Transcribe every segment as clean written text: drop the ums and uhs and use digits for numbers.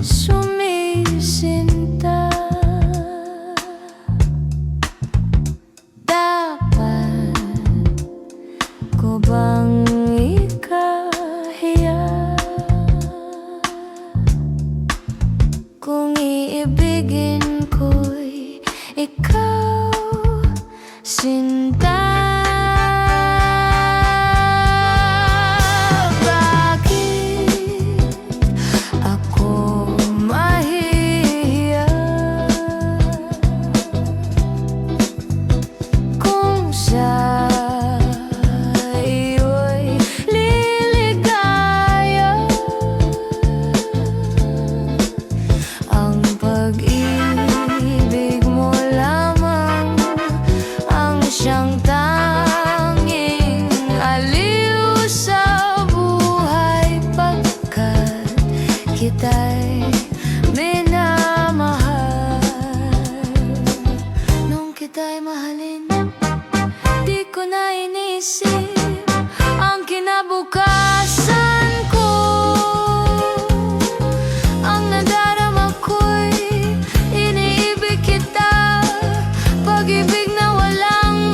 sumisinta. Dapat ko bang ikahiya kung iibigin ko'y ikaw, sinta? Siyang tanging aliw sa buhay pagkat kita'y minamahal. Nung kita'y mahalin, di ko na inisip ang kinabukasan ko. Ang nadarama ko'y iniibig kita, pag-ibig na walang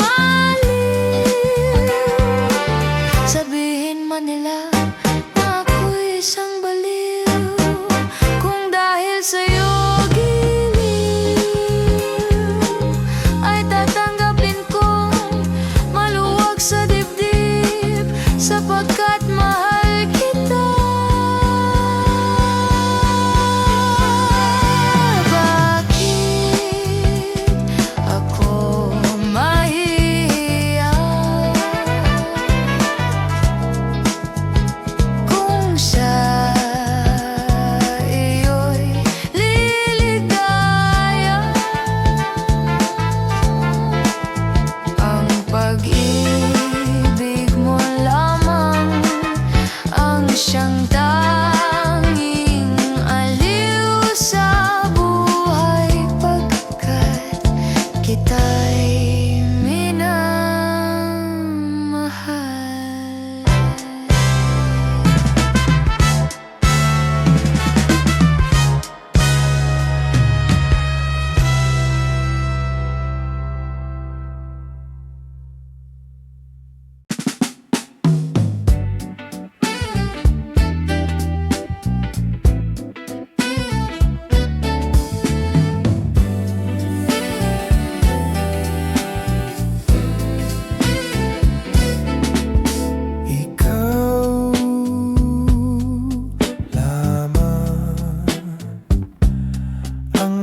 sabihin man nila na ako'y isang baliw, kung dahil sa'yo giliw ay tatanggapin kong maluwag sa dibdib, sapagkat mahal kita. Bakit ako mahihiya kung sa iyo'y liligaya? Ang pag-ibig mo lamang ang siyang tanging aliw sa buhay pagkat kita'y minamahal.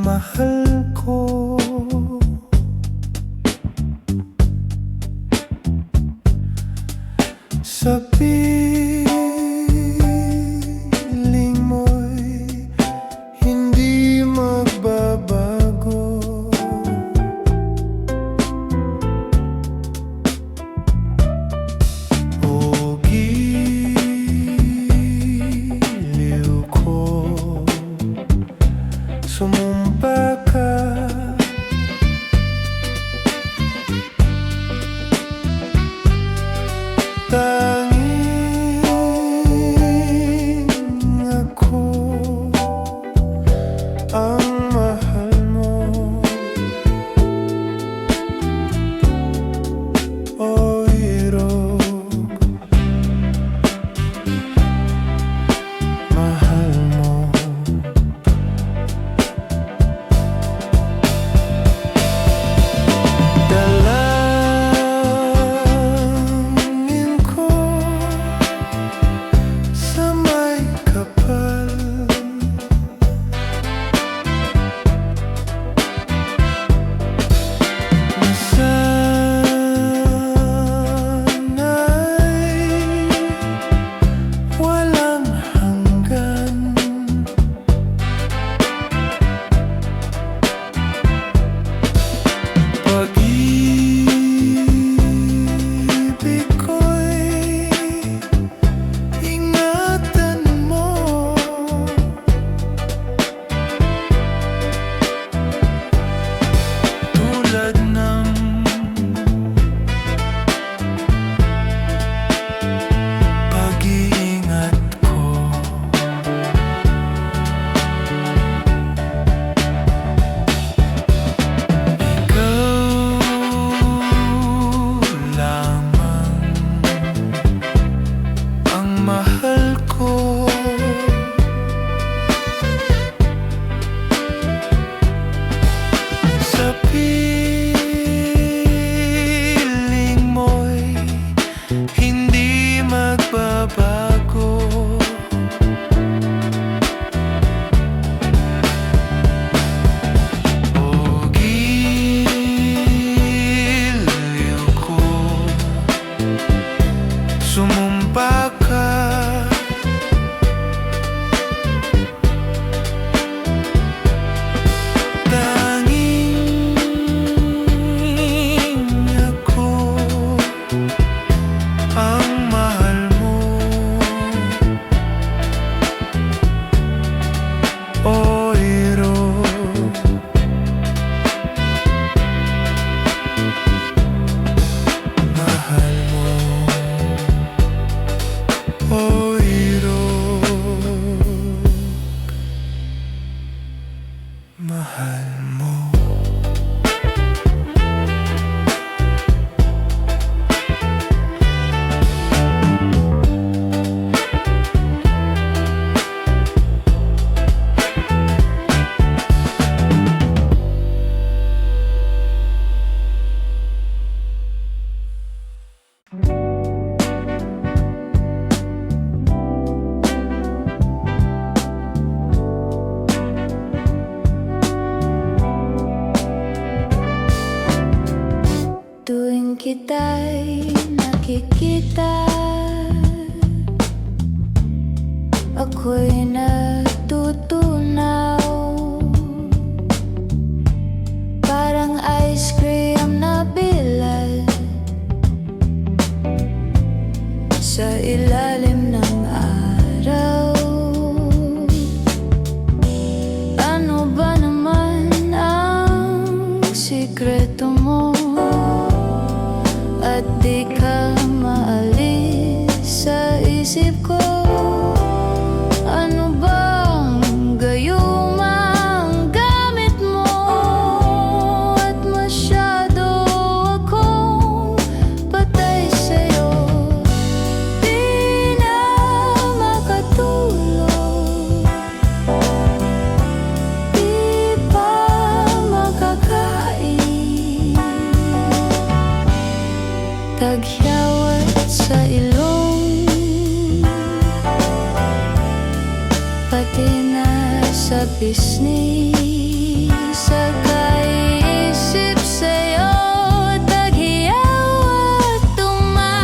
Mahal ko, sa piling mo'y hindi magbabago. O giliw ko, sumumpa ka, tanging ko'y natutunaw, parang ice cream na bilad sa ilalim ng araw. Ano ba naman ang sikreto mo? At di ka maalis sa isip ko. Ano bang gayumang gamit mo? At masyado akong patay sa'yo. Di na makatulog, di pa makakain, tagyawat sa ilong, pati na sa pisngi. Sa kaisip sa'yo, taghiyaw at dumadami.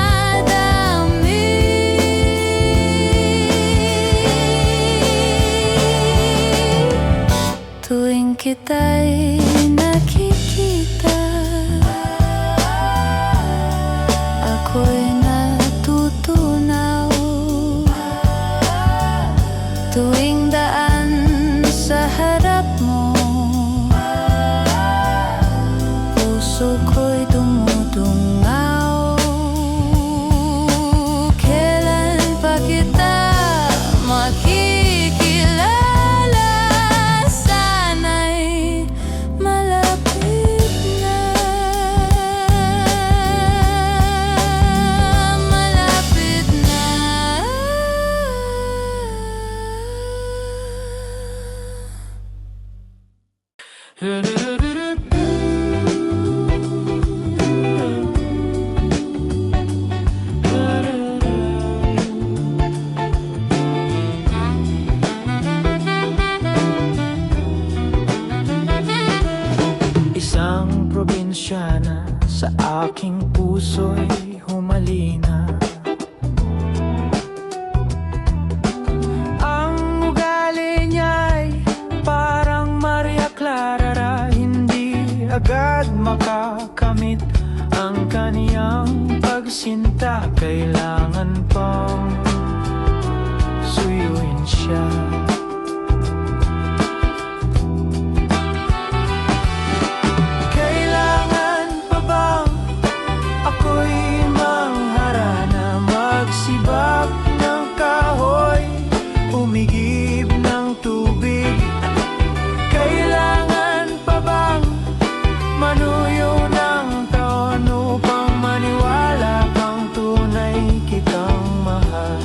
Tuwing kita'y nakikita, ako'y natutunaw. Tuwing daan sa harap mo, puso ko'y dumudungaw. Kailan pa kita makikilala? Sana'y malapit na, malapit na. Isang probinsyana sa aking puso'y humalina. Ang ugali niya'y parang Maria Clara, hindi agad makakamit ang kaniyang pagsinta. Kailangan pang suyuin siya. Kailangan pa bang ako'y mangharana, magsibak ng kahoy, umigib ng tubig? Kailangan pa bang manuyo ng taon upang maniwala kang tunay kitang mahal?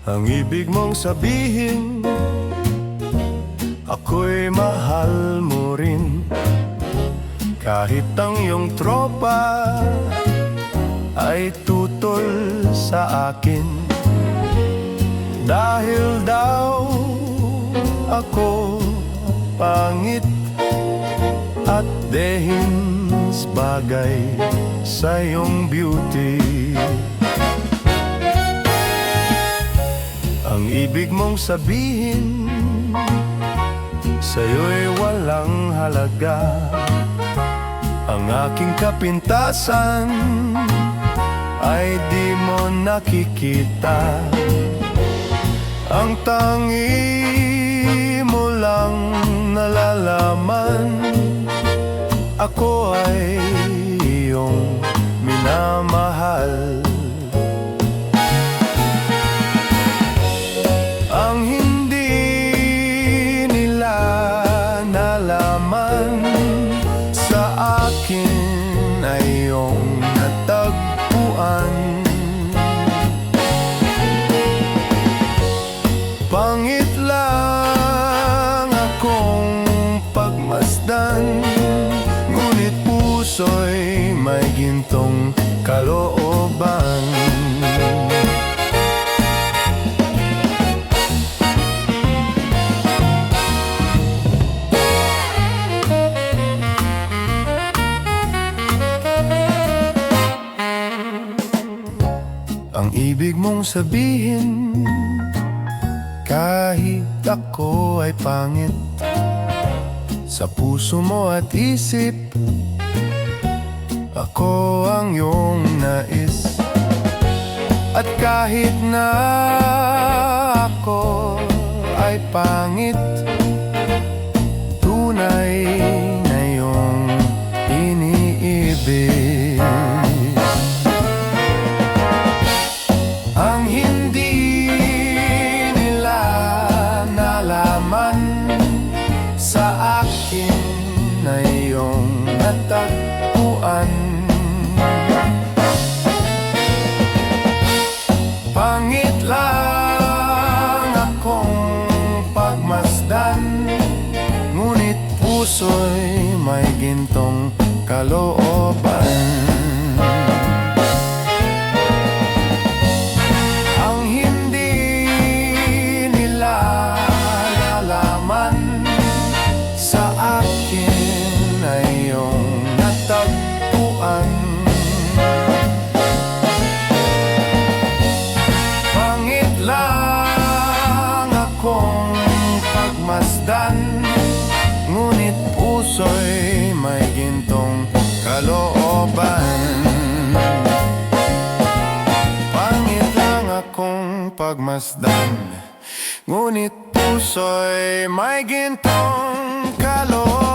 Ang ibig mong sabihin, ako'y mahal mo rin. Kahit ang iyong tropa ay tutol sa akin. Dahil daw ako pangit at dehins bagay sa iyong beauty. Ang ibig mong sabihin, sa'yo'y walang halaga. Ang aking kapintasan ay di mo nakikita. Ang tangi mo lang nalalaman, ako ay iyong minamahal. Ang hindi nila nalaman sa akin ay iyong natagpuan. Pangit lang akong pagmasdan, ngunit puso'y may gintong kalooban. Ang ibig mong sabihin, kahit ako ay pangit, sa puso mo at isip, ako ang iyong nais. At kahit na ako ay pangit, tunay na iyong iniibig. Ang hindi nila nalaman sa akin na iyong natagpuan. Pangit lang akong pagmasdan, ngunit puso'y may gintong kalooban. Pangit lang akong pagmasdan, ngunit puso'y may gintong kalooban. Pangit lang akong pagmasdan, ngunit puso'y may gintong kalooban.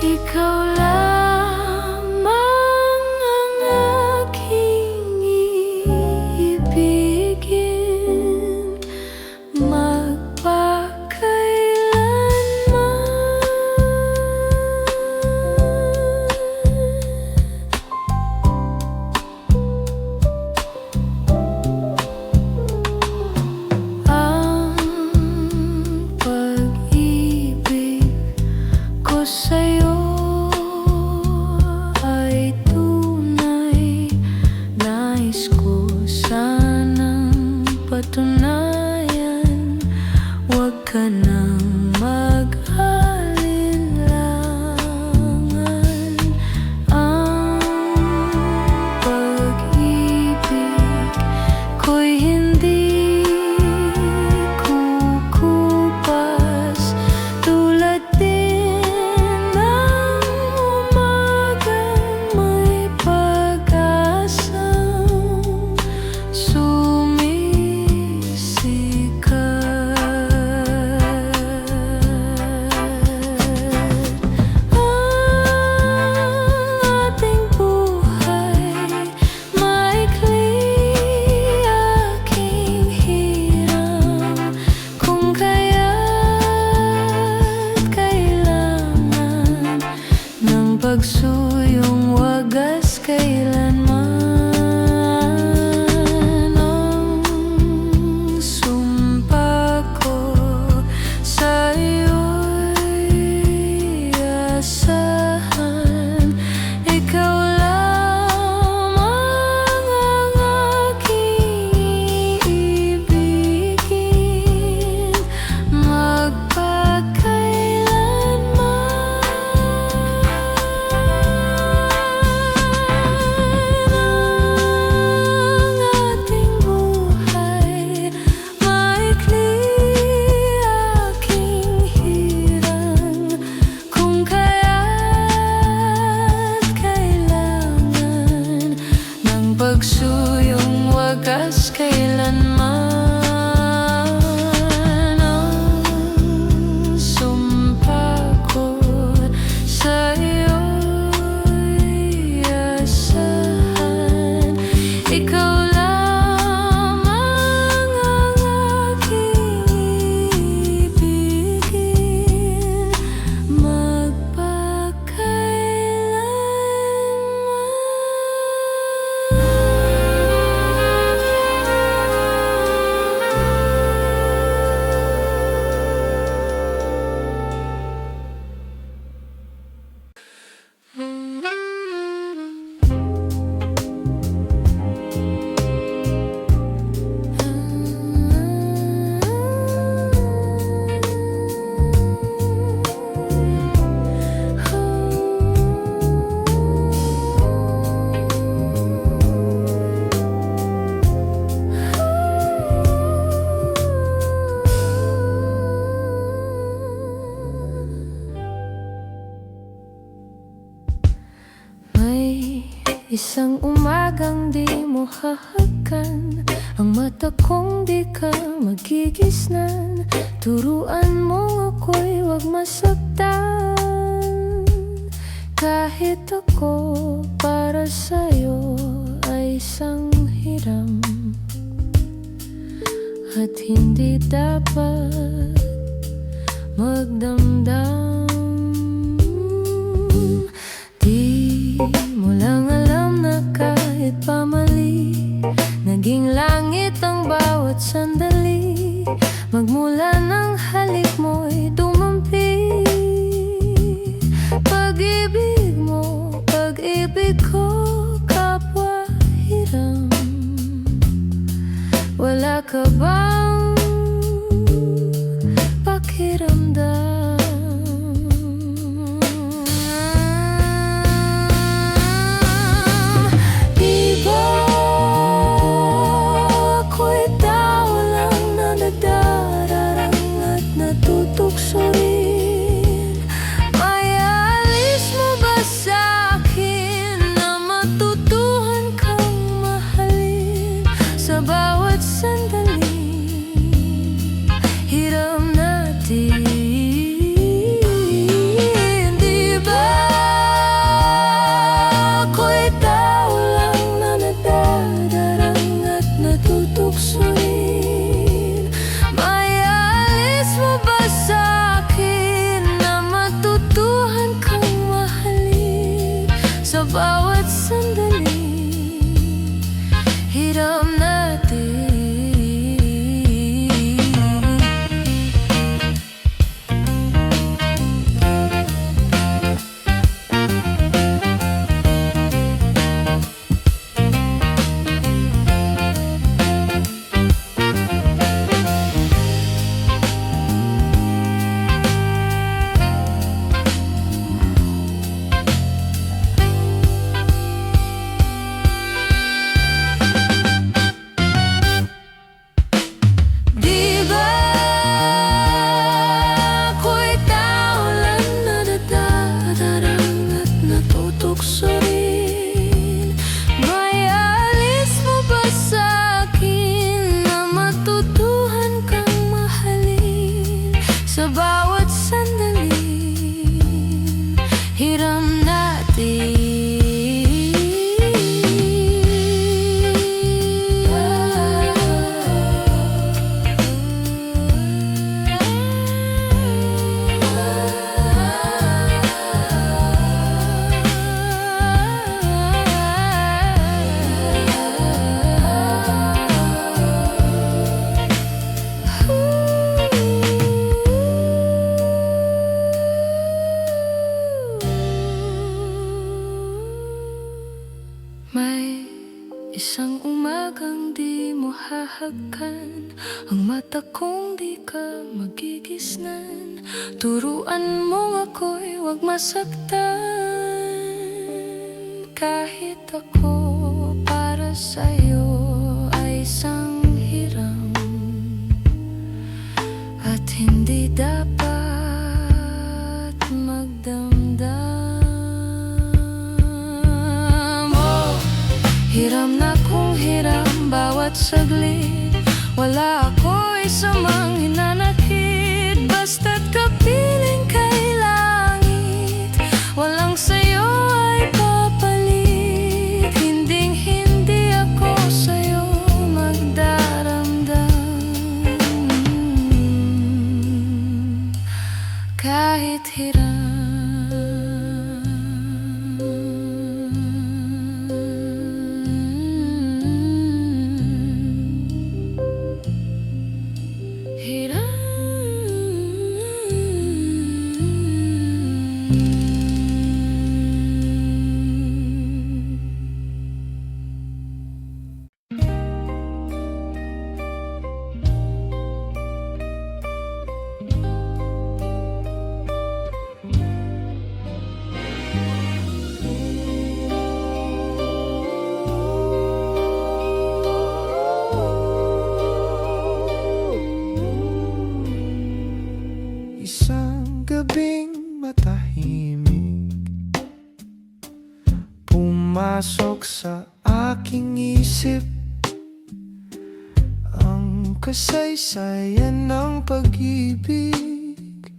Ikaw lamang ang aking iibigin magpakailanman. Ang pag-ibig ko sa'yo ay tunay, nais ko sanang patunayan. Huwag ka nang mag-alala. pagsuyong wagas kailanman. Ang sumpa ko sa'yo'y asahan. Ikaw lamang ang aking ibigin magpakailanman. Ang ating buhay maikli, aking hirang, kung kaya't kailangan ng pagsuyong wagas kailanman. Ang sumpa ko sa'yo'y asahan. Ikaw lamang ang aking ibigin May isang umagang di mo hahagan, ang mata kong di ka magigisnan. Turuan mo ako'y huwag masaktan. Kahit ako para sa'yo ay isang hiram, at hindi dapat magdamdam. Di mo lang alam na kahit pamali, naging langit ang bawat sandali. Magmula ng halik mo'y dumampi. Pag-ibig mo, pag-ibig ko, kapwa hiram. Wala ka bang pakiramdam? Di ba ako'y tao lang na nagdararang at natutukso rin? Maialis mo ba sa'kin na matutuhan kang mahalin sa bawat sandali? Isang umagang di mo hahagkan, ang mata kong di ka magigisnan. Turuan mo ako'y huwag masaktan. Kahit ako para sa'yo ay isang hiram, at hindi dapat magdamdam. Oh, hiram na kung hiram bawat saglit. Wala ako isamang hinanakit, basta't kapiling kay langit. Walang sayo ay papalit, hinding-hindi ako sa'yo magdaramdam. Kahit hiram. Isang gabing matahimik pumasok sa aking isip, ang kasaysayan ng pag-ibig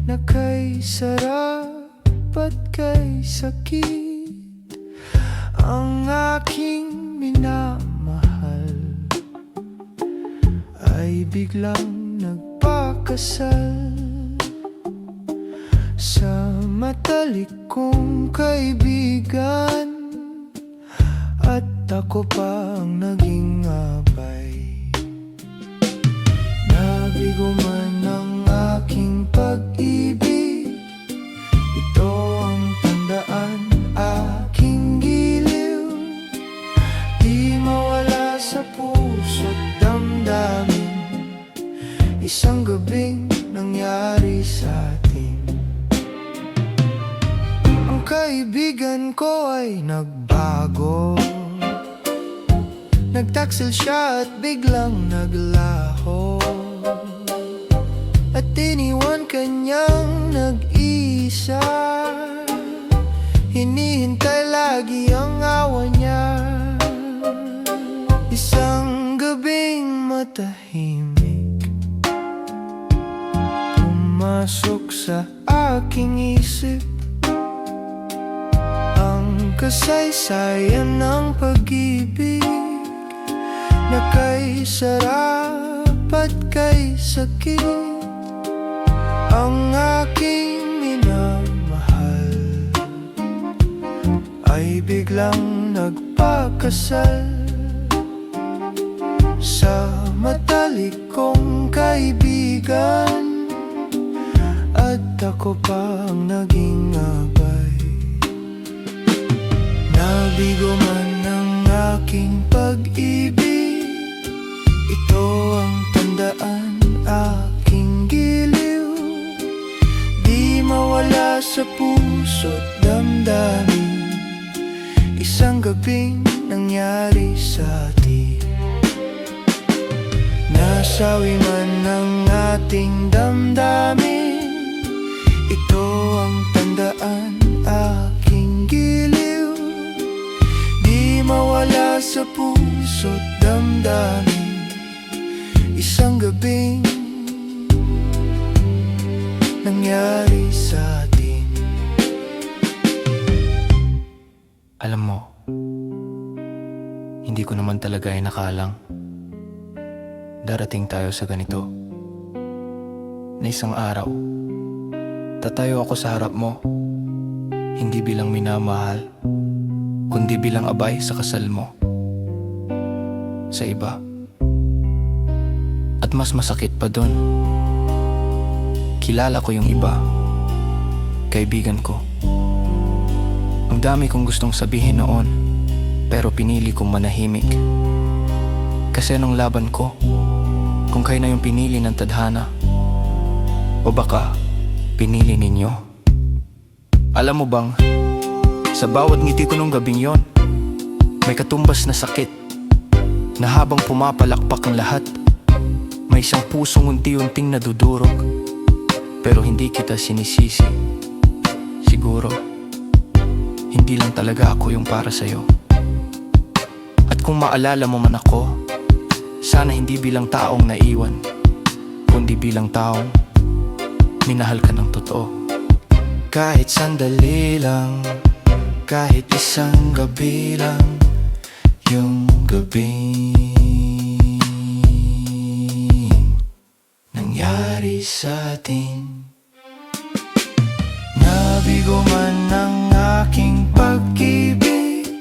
na kay sarap at kay sakit. Ang aking minamahal ay biglang nagpakasal sa matalik kong kaibigan, at ako pa ang naging abay. Nabigo man ang aking pag-ibig, ito ang tandaan, aking giliw. Di mawala sa puso't damdamin, isang gabing nangyari sa atin. Ang kaibigan ko ay nagbago, nagtaksil siya at biglang naglaho, at iniwan kanyang nag-isa. Hinihintay lagi ang awa niya. Isang gabing matahimik pumasok sa aking isip, ang kasaysayan ng pag-ibig na kay sarap at kay sakit. Ang aking minamahal ay biglang nagpakasal sa matalik kong kaibigan, at ako pa ang naging abay. Nabigo man ang aking pag-ibig, ito ang tandaan, aking giliw. Di mawala sa puso't damdamin, isang gabing nangyari sa atin. Nasawi man ang ating damdamin, ito ang tandaan, aking giliw. Di mawala sa puso't damdamin, isang gabing nangyari sa atin. Alam mo, hindi ko naman talaga inakalang darating tayo sa ganito, na isang araw tatayo ako sa harap mo, hindi bilang minamahal, kundi bilang abay sa kasal mo sa iba. At mas masakit pa dun, kilala ko yung iba, kaibigan ko. Ang dami kong gustong sabihin noon, pero pinili kong manahimik. Kasi anong laban ko kung kayo na yung pinili ng tadhana? O baka pinili ninyo? Alam mo bang, sa bawat ngiti ko nung gabing yon, may katumbas na sakit na habang pumapalakpak ang lahat, may isang pusong unti-unting nadudurog. Pero hindi kita sinisisi. Siguro hindi lang talaga ako yung para sa'yo. At kung maalala mo man ako, sana hindi bilang taong naiwan, kundi bilang taong minahal ka ng totoo. Kahit sandali lang, kahit isang gabi lang, yung gabi nangyari sa atin. Nabigo man ang aking pag-ibig,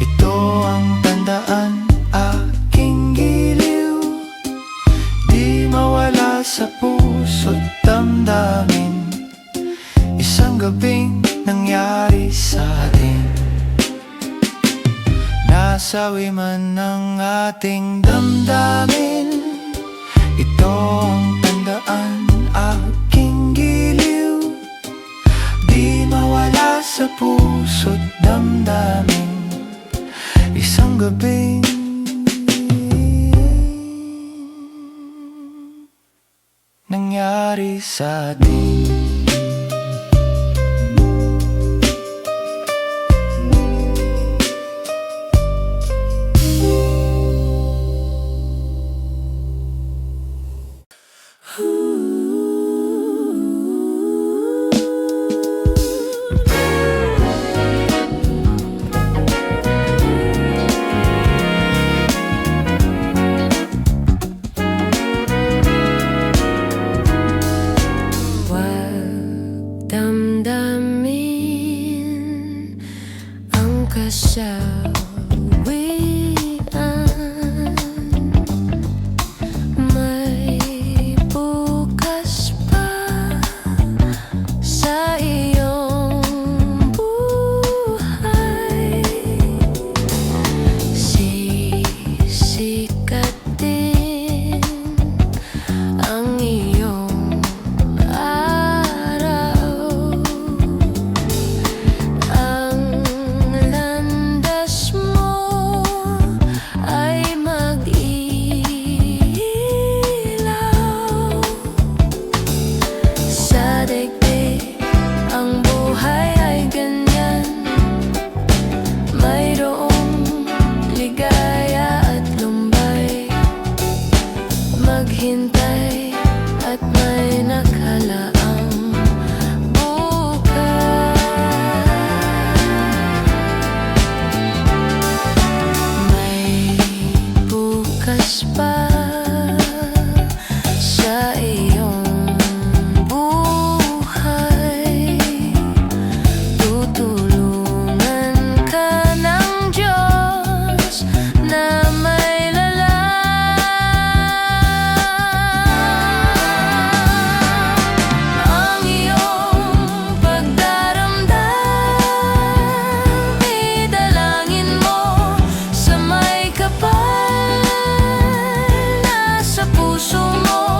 ito ang tandaan, aking giliw. Di mawala sa puso't damdamin, isang gabing nangyari sa atin. Nasawi man ang ating damdamin, ito ang tandaan, aking giliw. Di mawala sa puso't damdamin, isang gabing nangyari sa atin. Damdamin ang kasawian, may bukas pa sa iyong buhay. Sisikat din ang iyong araw, ang landas mo ay mag-ilaw. Sa daigdig ang buhay ay ganyan, mayroong ligaya at lumbay. Maghintay at may nakalaang bukas. May bukas pa sa iyong buhay. Tutulungan ka ng Diyos na may ang iyong pagdaramdam, idalangin mo sa may kapal na sa puso mo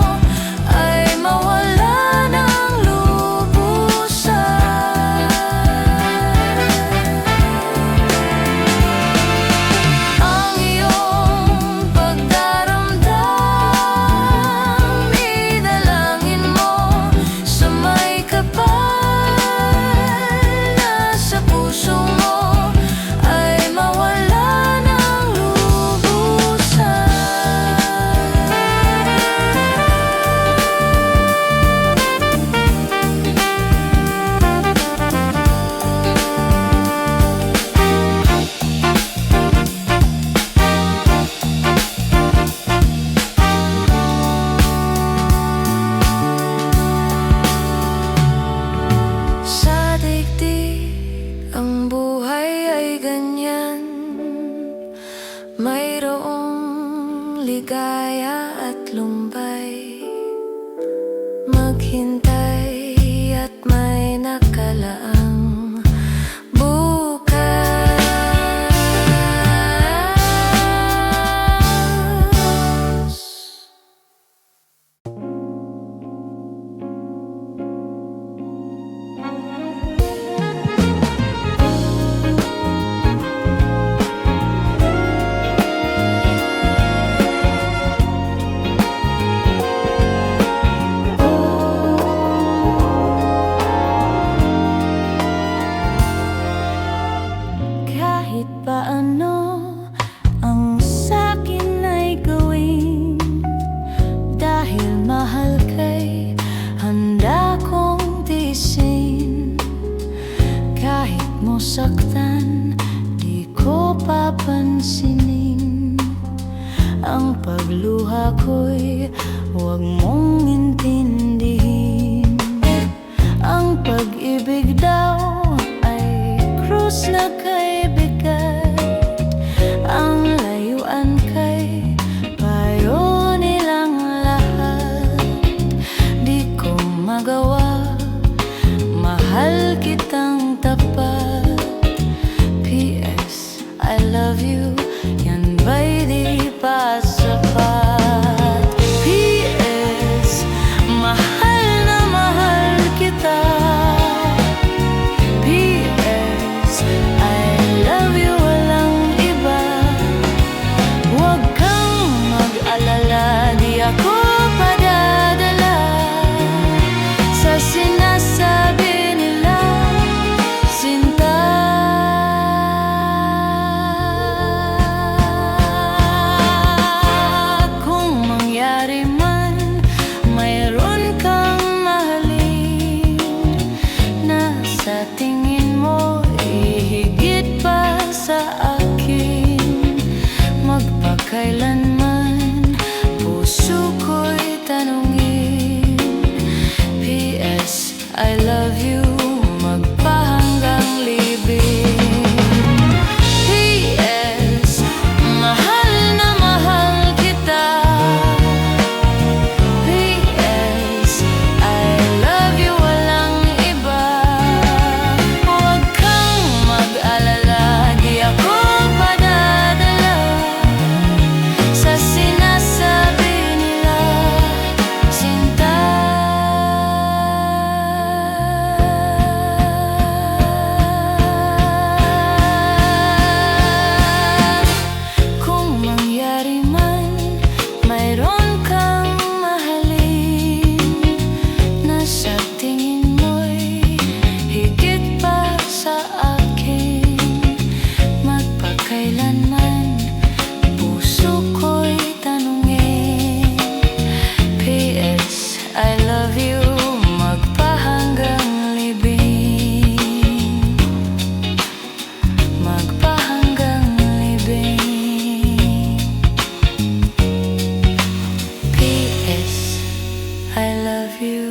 ay mawala ng lubusan. Ang iyong pagdaramdam, idalangin mo sa may kapal na sa puso mo ay mawala ng lubusan. Sa daigdig ang buhay ay ganyan, mayroong ligaya at lumbay. Maghintay at may nakalaang bukas. mo saktan, di ko papansinin. Ang pagluha ko'y huwag mong intindihin. Ang pag-ibig daw ay krus na kay bigat. Ang layuan kay payo nilang lahat. Di ko magawa, mahal kitang tapat. P.S. I love you, yan ba'y di pa sapat? P.S. mahal na mahal kita. P.S. I love you, walang iba. Huwag kang mag-alala, di ako padadala sa sinasabi nila, sinta. Kung mangyari man, mayroon kang mahalin na sa tingin mo ihigit pa sa akin. Magpakailanman, puso ko'y tanungin. P.S. I love you, magpahanggang libing. P.S. mahal na mahal kita. P.S. I love you, walang iba. Huwag kang mag-alala, di ako padadala sa sinasabi nila, sinta. Kung mangyari man, mayroon kang mahalin na sa tingin mo'y higit pa sa akin. Magpakailanman, puso ko'y tanungin. P.S. I love you, magpahanggang libing. Magpahanggang libing. P.S. I love you.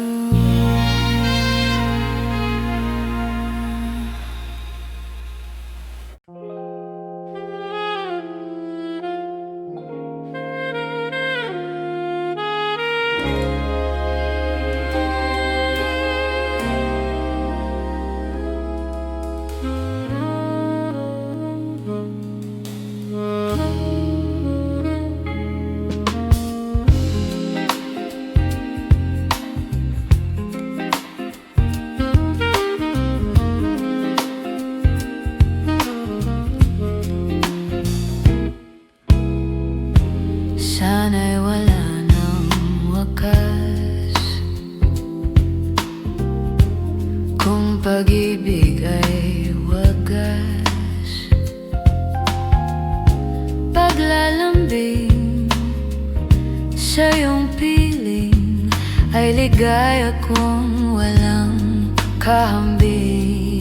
Sana'y wala ng wakas. Kung pag-ibig ay wagas, paglalambing sa iyong piling ay ligaya kung walang kahambing.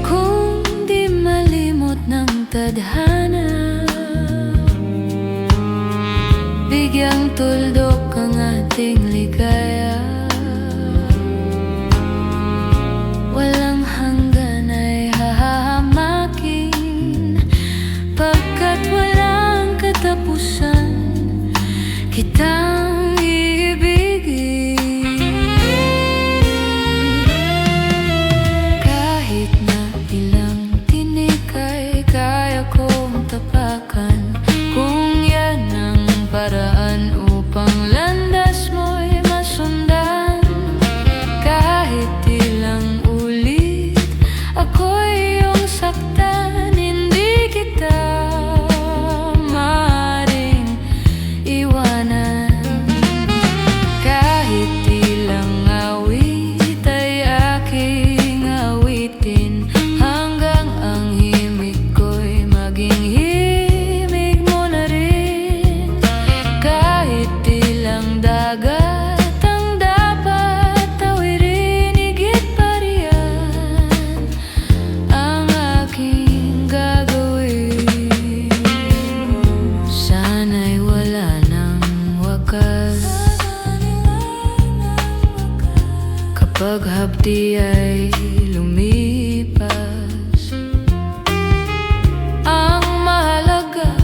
Kung di malimot ng tadhana, bigyang tuldok ang ating ligaya. Walang hanggan ay hahamakin, pagkat walang katapusan kitang iibigin. Kahit na ilang tinik ay kaya ko paghapdi ay lumipas. Ang mahalaga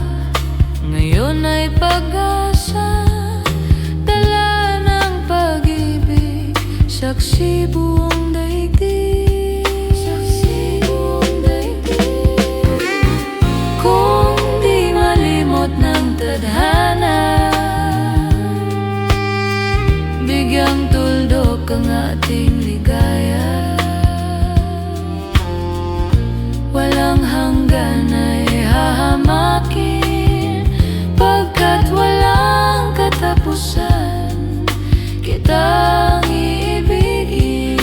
ngayon ay pag-asa, dala ng pag-ibig, saksi buong daigdig. Kung di malimot ng tadhana, bigyang tuldok ang ating ligaya. Walang hanggan ay hahamakin, pagkat walang katapusan kitang iibigin.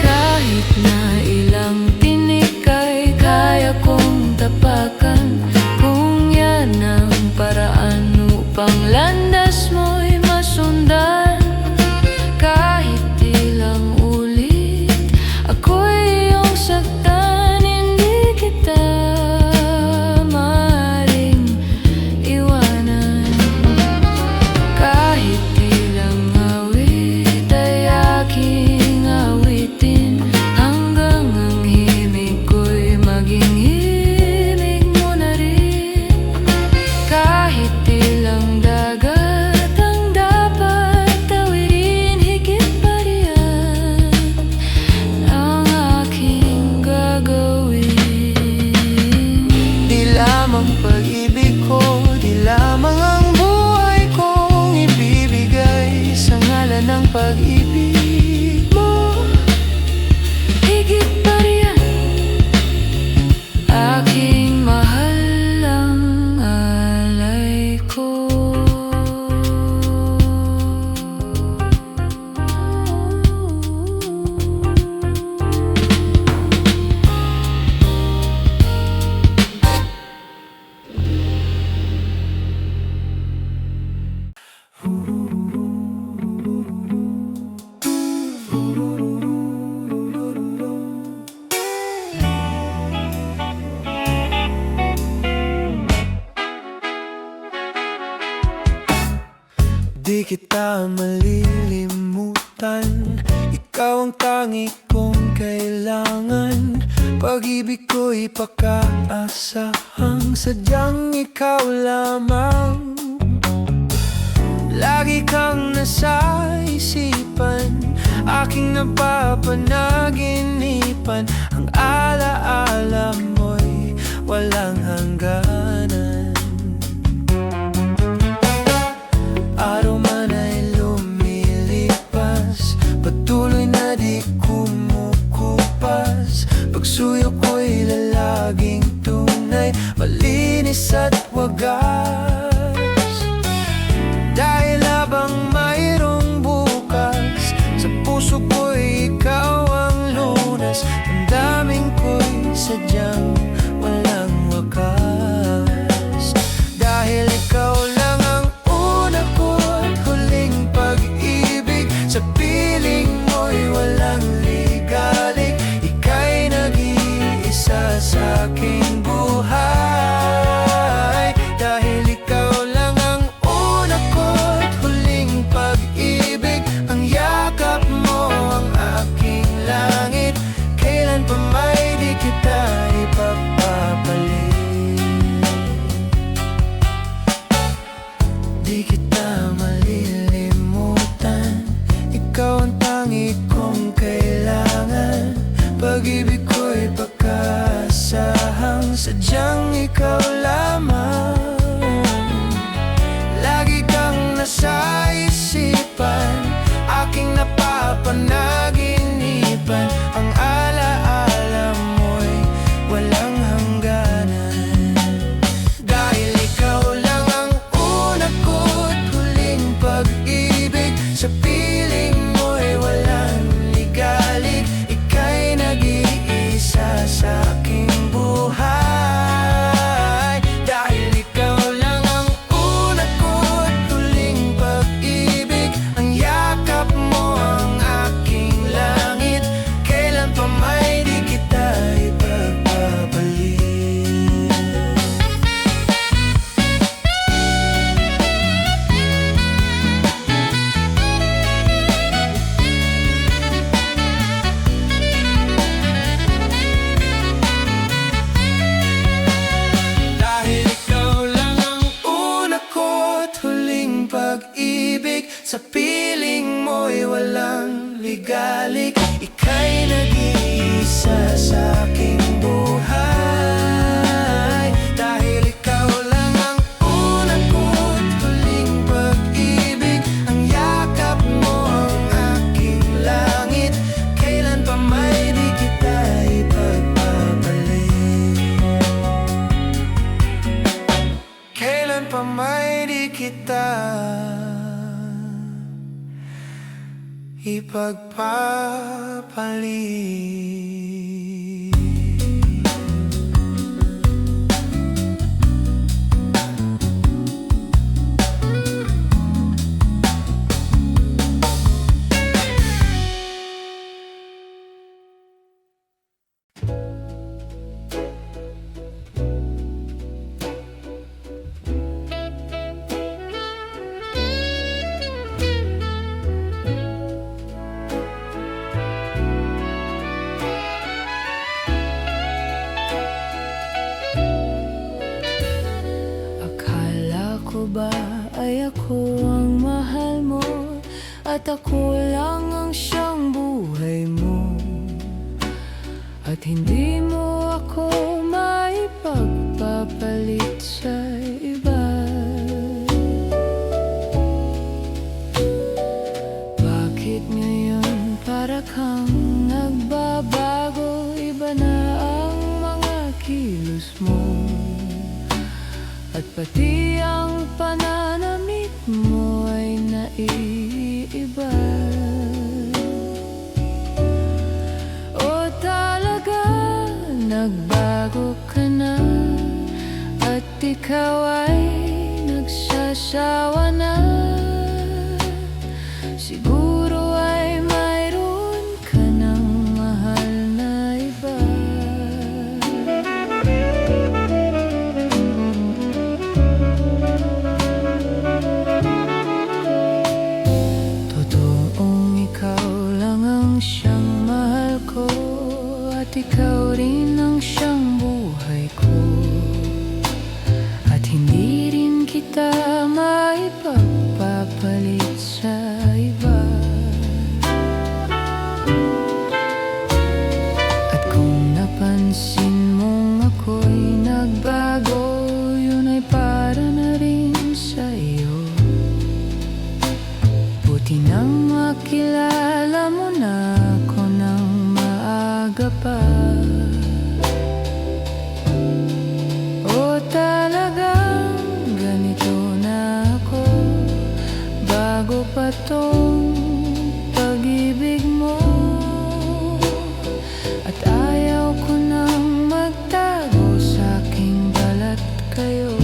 Kahit na ilang tinik ay kaya kong tapakan, kung yan ang paraan upang landas mo'y masundan. Kahit ilang ulit ako'y iyong saktan, hindi kita maaaring iwanan. Kahit ilang awit ay aking awitin, hanggang ang himig ko'y maging himig mo na rin. Kahit ilang dagat ang dapat tawirin, higit pa riyan ang aking gagawin. Di lamang pag-ibig ko, di lamang ang buhay kong ibibigay sa ngalan ng pag-ibig mo. Higit pa riyan, aking mahal ang alay ko. Di kita malilimutan, ikaw ang tangi kong kailangan. Pag-ibig ko'y pagkaasahang sadyang ikaw lamang. Lagi kang nasa isipan, aking napapanaginipan. Ang alaala mo'y walang hangganan. Araw man ay lumilipas, patuloy na di kumukupas. Pagsuyo ko'y lalaging tunay, malinis at wagas. Dahil habang mayroong bukas, sa puso ko'y ikaw ang lunas. Ang daming ko'y sadyang walang wakas. Dahil ikaw lang ang una ko at huling pag-ibig, sa piling mo'y walang ligalig. Ika'y nag-iisa sa aking buhay. Dahil ikaw lang ang una ko at huling pag-ibig, ang yakap mo ang aking langit. Kailan pa may di kita ipagpapalit. Di kita malilimutan, ikaw ang tangi kong kailangan. Pag-ibig ko'y pagkasahang sadyang ikaw lamang. Lagi kang nasa isipan, aking napapanaginipan. Ang alaala mo'y walang hangganan. Dahil ikaw lang ang una ko't huling pag-ibig, sa piling mo'y walang ligalig. Ika'y nag-iisa sa aking buhay. Dahil ikaw lang ang una ko't huling pag-ibig, ang yakap mo ang aking langit. mo'y walang ligalik. Ika'y nag-iisa sa aking buhay, dahil ikaw lang ang una ko't huling pag-ibig. Ang yakap mo ang aking langit, kailan pa may di kita ipagpapalit. Kailan pa may di kita ipagpapalit. Ba ay ako ang mahal mo, at ako lang ang siyang buhay mo, at hindi mo ako maipagpapalit sa iba. Bakit ngayon para kang nagbabago? Iba na ang mga kilos mo, at pati ang pananamit mo ay naiiba. O talaga, nagbago ka na, at ikaw ay nagsasawa na. Siguro ay mayroon ka ng mahal na iba. Ikaw rin ang siyang buhay ko, at hindi rin kita maipagpapalit sa iba. At kung napansin mong ako'y nagbago, yun ay para na rin sa iyo. Buti nang makilala mo na ako ng maaga pa. O talagang ganito na ako, bago pa tong pag-ibig mo. At ayaw ko nang magtago sa aking balat kayo.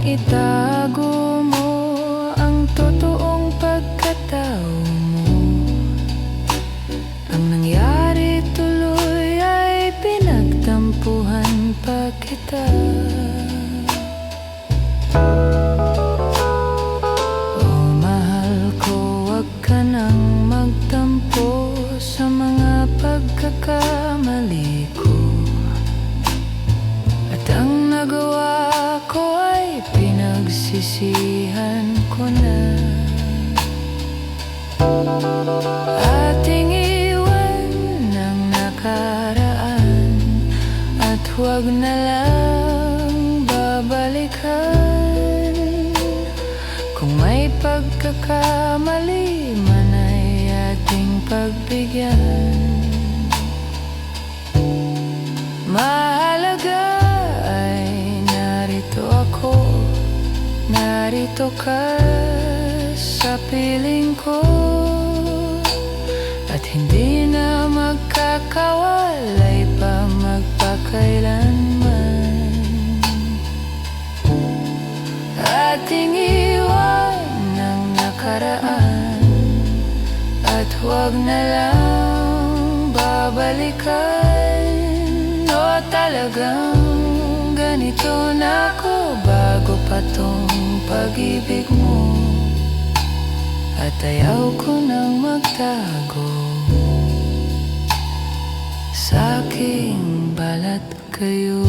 Itago mo ang totoong pagkatao mo. Ang nangyari tuloy ay pinagtampuhan pa kita. Oh mahal ko, wag ka nang magtampo sa mga pagkakamali ko. At ang nagawa ko ay pinagsisihan ko na. Ating iwan ng nakaraan, at huwag na lang babalikan. Kung may pagkakamali man ay ating pagbigyan. Mahalaga ay narito ako, narito ka sa piling ko, at hindi na magkakawalay pa magpakailanman. Ating iwan ng nakaraan, at huwag na lang babalikan. O talagang ganito na ako, bago pa tong pag-ibig mo, at ayaw ko nang magtago sa aking balat kayo.